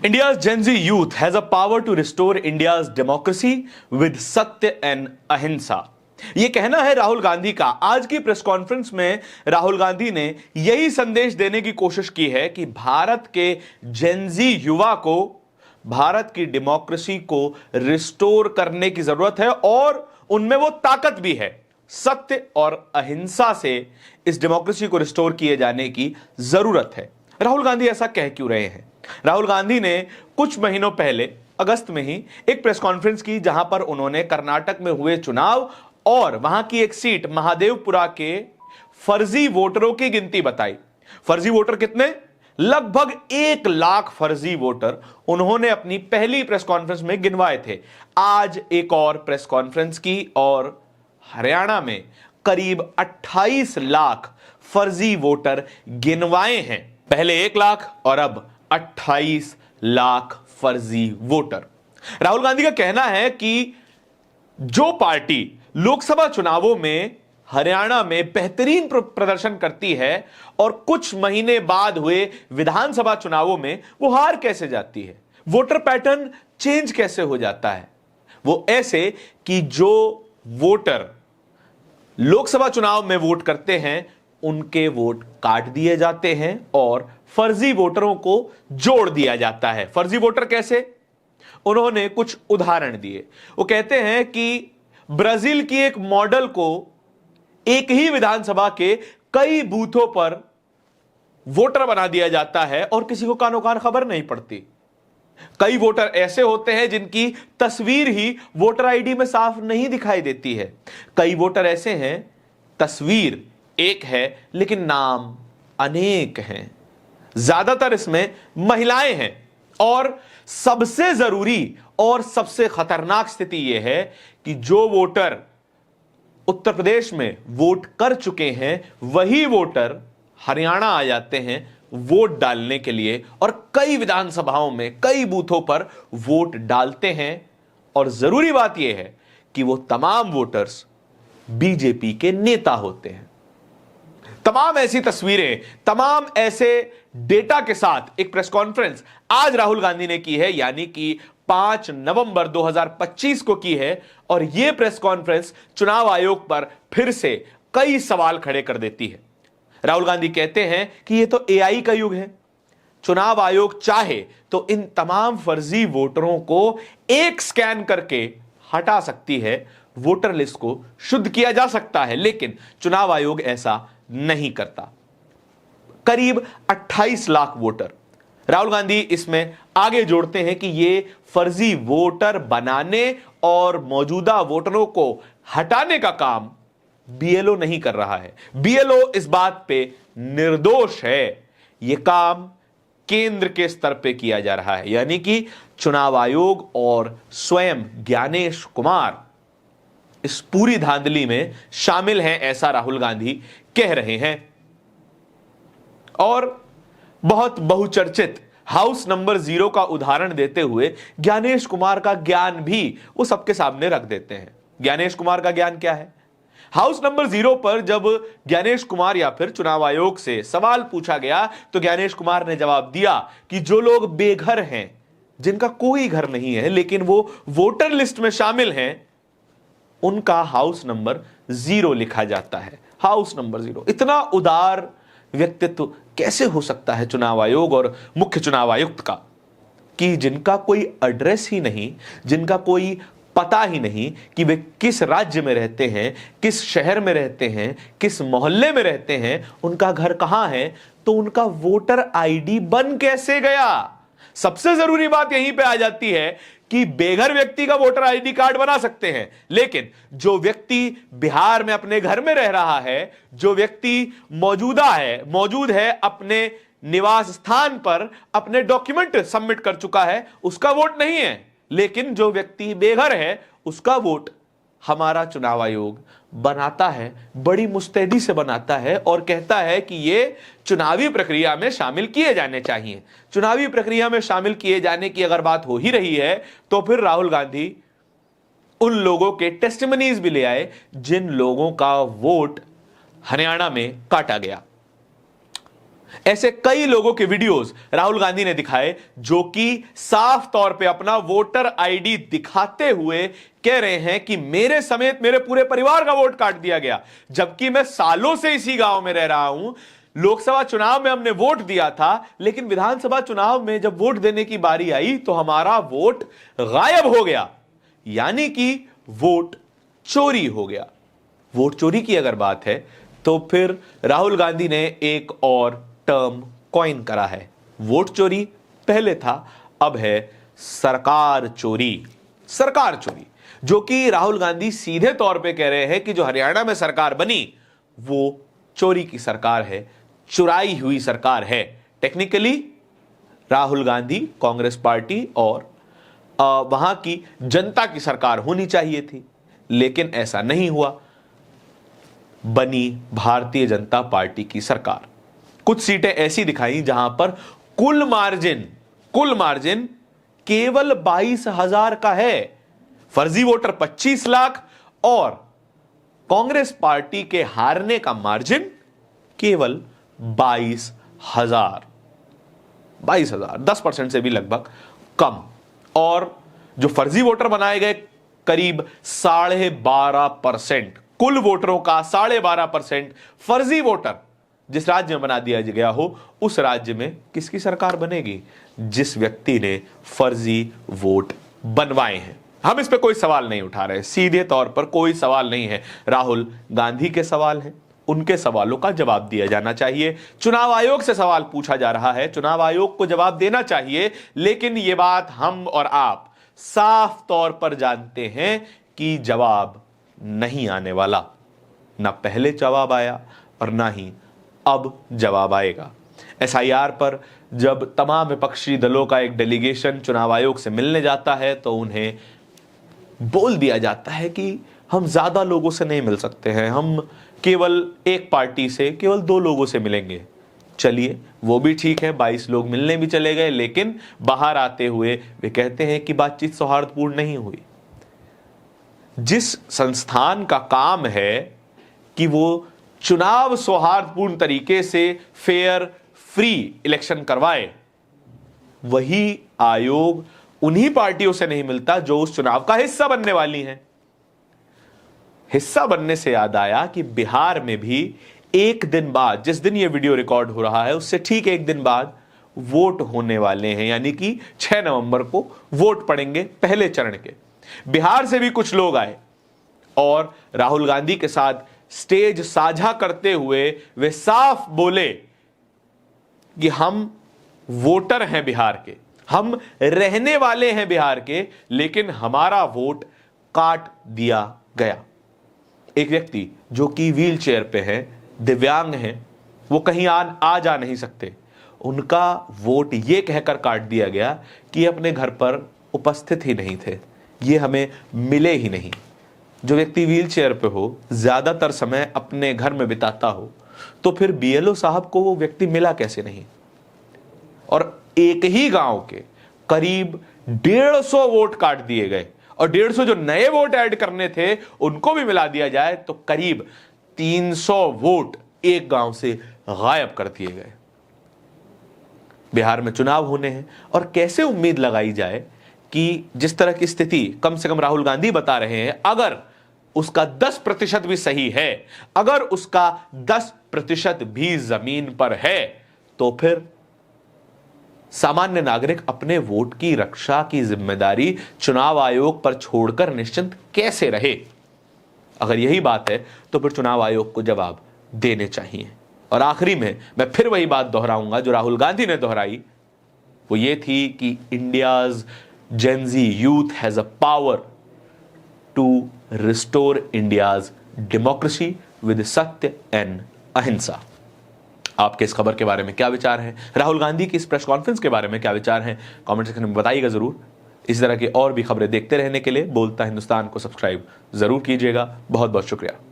India's Gen Z youth has a power to restore India's democracy with सत्य and अहिंसा। यह कहना है राहुल गांधी का। आज की प्रेस कॉन्फ्रेंस में राहुल गांधी ने यही संदेश देने की कोशिश की है कि भारत के जेनजी युवा को भारत की डेमोक्रेसी को रिस्टोर करने की जरूरत है और उनमें वो ताकत भी है। सत्य और अहिंसा से इस डेमोक्रेसी को रिस्टोर किए जाने की जरूरत है। राहुल गांधी ऐसा कह क्यों रहे हैं? राहुल गांधी ने कुछ महीनों पहले अगस्त में ही एक प्रेस कॉन्फ्रेंस की, जहां पर उन्होंने कर्नाटक में हुए चुनाव और वहां की एक सीट महादेवपुरा के फर्जी वोटरों की गिनती बताई। फर्जी वोटर कितने? लगभग 1 लाख फर्जी वोटर उन्होंने अपनी पहली प्रेस कॉन्फ्रेंस में गिनवाए थे। आज एक और प्रेस कॉन्फ्रेंस की और हरियाणा में करीब 28 लाख फर्जी वोटर गिनवाए हैं। पहले 1 लाख और अब 28 लाख फर्जी वोटर। राहुल गांधी का कहना है कि जो पार्टी लोकसभा चुनावों में हरियाणा में बेहतरीन प्रदर्शन करती है और कुछ महीने बाद हुए विधानसभा चुनावों में वो हार कैसे जाती है, वोटर पैटर्न चेंज कैसे हो जाता है, वो ऐसे कि जो वोटर लोकसभा चुनाव में वोट करते हैं उनके वोट काट दिए जाते हैं और फर्जी वोटरों को जोड़ दिया जाता है। फर्जी वोटर कैसे? उन्होंने कुछ उदाहरण दिए। वो कहते हैं कि ब्राजील की एक मॉडल को एक ही विधानसभा के कई बूथों पर वोटर बना दिया जाता है और किसी को कानो कान खबर नहीं पड़ती। कई वोटर ऐसे होते हैं जिनकी तस्वीर ही वोटर आईडी में साफ नहीं दिखाई देती है। कई वोटर ऐसे हैं, तस्वीर एक है लेकिन नाम अनेक हैं। ज्यादातर इसमें महिलाएं हैं और सबसे जरूरी और सबसे खतरनाक स्थिति यह है कि जो वोटर उत्तर प्रदेश में वोट कर चुके हैं वही वोटर हरियाणा आ जाते हैं वोट डालने के लिए और कई विधानसभाओं में कई बूथों पर वोट डालते हैं। और जरूरी बात यह है कि वो तमाम वोटर्स बीजेपी के नेता होते हैं। तमाम ऐसी तस्वीरें, तमाम ऐसे डेटा के साथ एक प्रेस कॉन्फ्रेंस आज राहुल गांधी ने की है, यानी कि 5 नवंबर 2025 को की है। और यह प्रेस कॉन्फ्रेंस चुनाव आयोग पर फिर से कई सवाल खड़े कर देती है। राहुल गांधी कहते हैं कि यह तो एआई का युग है। चुनाव आयोग चाहे तो इन तमाम फर्जी वोटरों को एक स्कैन करके हटा सकती है, वोटर लिस्ट को शुद्ध किया जा सकता है, लेकिन चुनाव आयोग ऐसा नहीं करता। करीब 28 लाख वोटर। राहुल गांधी इसमें आगे जोड़ते हैं कि ये फर्जी वोटर बनाने और मौजूदा वोटरों को हटाने का काम बीएलओ नहीं कर रहा है। बीएलओ इस बात पे निर्दोष है। यह काम केंद्र के स्तर पे किया जा रहा है, यानी कि चुनाव आयोग और स्वयं ज्ञानेश कुमार इस पूरी धांधली में शामिल हैं, ऐसा राहुल गांधी कह रहे हैं। और बहुत बहुचर्चित हाउस नंबर 0 का उदाहरण देते हुए ज्ञानेश कुमार का ज्ञान भी वो सबके सामने रख देते हैं। ज्ञानेश कुमार का ज्ञान क्या है? हाउस नंबर 0 पर जब ज्ञानेश कुमार या फिर चुनाव आयोग से सवाल पूछा गया तो ज्ञानेश कुमार ने जवाब दिया कि जो लोग बेघर हैं, जिनका कोई घर नहीं है लेकिन वो वोटर लिस्ट में शामिल हैं, उनका हाउस नंबर 0 लिखा जाता है। House number 0। इतना उदार व्यक्तित्व कैसे हो सकता है चुनाव आयोग और मुख्य चुनाव आयुक्त का, कि जिनका कोई एड्रेस ही नहीं, जिनका कोई पता ही नहीं कि वे किस राज्य में रहते हैं, किस शहर में रहते हैं, किस मोहल्ले में रहते हैं, उनका घर कहां है, तो उनका वोटर आईडी बन कैसे गया? सबसे जरूरी बात यहीं पे आ जाती है कि बेघर व्यक्ति का वोटर आईडी कार्ड बना सकते हैं, लेकिन जो व्यक्ति बिहार में अपने घर में रह रहा है, जो व्यक्ति मौजूद है अपने निवास स्थान पर, अपने डॉक्यूमेंट सबमिट कर चुका है, उसका वोट नहीं है। लेकिन जो व्यक्ति बेघर है उसका वोट हमारा चुनाव आयोग बनाता है, बड़ी मुस्तैदी से बनाता है और कहता है कि ये चुनावी प्रक्रिया में शामिल किए जाने चाहिए। चुनावी प्रक्रिया में शामिल किए जाने की अगर बात हो ही रही है तो फिर राहुल गांधी उन लोगों के टेस्टिमनीज भी ले आए जिन लोगों का वोट हरियाणा में काटा गया। ऐसे कई लोगों के वीडियोस राहुल गांधी ने दिखाए जो कि साफ तौर पे अपना वोटर आईडी दिखाते हुए कह रहे हैं कि मेरे समेत मेरे पूरे परिवार का वोट काट दिया गया, जबकि मैं सालों से इसी गांव में रह रहा हूं। लोकसभा चुनाव में हमने वोट दिया था, लेकिन विधानसभा चुनाव में जब वोट देने की बारी आई तो हमारा वोट गायब हो गया, यानी कि वोट चोरी हो गया। वोट चोरी की अगर बात है तो फिर राहुल गांधी ने एक और टर्म कॉइन करा है। वोट चोरी पहले था, अब है सरकार चोरी। सरकार चोरी, जो कि राहुल गांधी सीधे तौर पे कह रहे हैं कि जो हरियाणा में सरकार बनी वो चोरी की सरकार है, चुराई हुई सरकार है। टेक्निकली राहुल गांधी, कांग्रेस पार्टी और वहां की जनता की सरकार होनी चाहिए थी, लेकिन ऐसा नहीं हुआ। बनी भारतीय जनता पार्टी की सरकार। कुछ सीटें ऐसी दिखाई जहां पर कुल मार्जिन केवल 22,000 का है। फर्जी वोटर 25 लाख और कांग्रेस पार्टी के हारने का मार्जिन केवल 22,000, 10% से भी लगभग कम। और जो फर्जी वोटर बनाए गए करीब 12.5%, कुल वोटरों का 12.5% फर्जी वोटर जिस राज्य में बना दिया गया हो, उस राज्य में किसकी सरकार बनेगी? जिस व्यक्ति ने फर्जी वोट बनवाए हैं। हम इस पे कोई सवाल नहीं उठा रहे, सीधे तौर पर कोई सवाल नहीं है। राहुल गांधी के सवाल हैं, उनके सवालों का जवाब दिया जाना चाहिए। चुनाव आयोग से सवाल पूछा जा रहा है, चुनाव आयोग को जवाब देना चाहिए, लेकिन यह बात हम और आप साफ तौर पर जानते हैं कि जवाब नहीं आने वाला। ना पहले जवाब आया और ना ही अब जवाब आएगा। एसआईआर पर जब तमाम विपक्षी दलों का एक डेलीगेशन चुनाव आयोग से मिलने जाता है तो उन्हें बोल दिया जाता है कि हम ज्यादा लोगों से नहीं मिल सकते हैं, हम केवल एक पार्टी से केवल 2 लोगों से मिलेंगे। चलिए, वो भी ठीक है, 22 लोग मिलने भी चले गए, लेकिन बाहर आते हुए वे कहते हैं कि बातचीत सौहार्दपूर्ण नहीं हुई। जिस संस्थान का काम है कि वो चुनाव सौहार्दपूर्ण तरीके से फेयर फ्री इलेक्शन करवाए, वही आयोग उन्हीं पार्टियों से नहीं मिलता जो उस चुनाव का हिस्सा बनने वाली हैं। हिस्सा बनने से याद आया कि बिहार में भी एक दिन बाद, जिस दिन यह वीडियो रिकॉर्ड हो रहा है उससे ठीक एक दिन बाद वोट होने वाले हैं, यानी कि 6 नवंबर को वोट पड़ेंगे पहले चरण के। बिहार से भी कुछ लोग आए और राहुल गांधी के साथ स्टेज साझा करते हुए वे साफ बोले कि हम वोटर हैं बिहार के, हम रहने वाले हैं बिहार के, लेकिन हमारा वोट काट दिया गया। एक व्यक्ति जो कि व्हील चेयर पे है, दिव्यांग हैं, वो कहीं आ जा नहीं सकते, उनका वोट ये कहकर काट दिया गया कि अपने घर पर उपस्थित ही नहीं थे, ये हमें मिले ही नहीं। जो व्यक्ति व्हील चेयर पे हो, ज्यादातर समय अपने घर में बिताता हो, तो फिर बीएलओ साहब को वो व्यक्ति मिला कैसे नहीं? और एक ही गांव के करीब 150 वोट काट दिए गए और 150 जो नए वोट ऐड करने थे उनको भी मिला दिया जाए तो करीब 300 वोट एक गांव से गायब कर दिए गए। बिहार में चुनाव होने हैं और कैसे उम्मीद लगाई जाए कि जिस तरह की स्थिति कम से कम राहुल गांधी बता रहे हैं, अगर उसका 10% भी सही है, अगर उसका 10% भी जमीन पर है, तो फिर सामान्य नागरिक अपने वोट की रक्षा की जिम्मेदारी चुनाव आयोग पर छोड़कर निश्चिंत कैसे रहे? अगर यही बात है तो फिर चुनाव आयोग को जवाब देने चाहिए। और आखिरी में मैं फिर वही बात दोहराऊंगा जो राहुल गांधी ने दोहराई, वो ये थी कि India's Gen Z youth has a power to restore India's democracy with सत्य and अहिंसा। आपके इस खबर के बारे में क्या विचार हैं? राहुल गांधी की इस प्रेस कॉन्फ्रेंस के बारे में क्या विचार हैं? कमेंट सेक्शन में बताइएगा जरूर। इस तरह की और भी खबरें देखते रहने के लिए बोलता हिंदुस्तान को सब्सक्राइब जरूर कीजिएगा। बहुत बहुत शुक्रिया।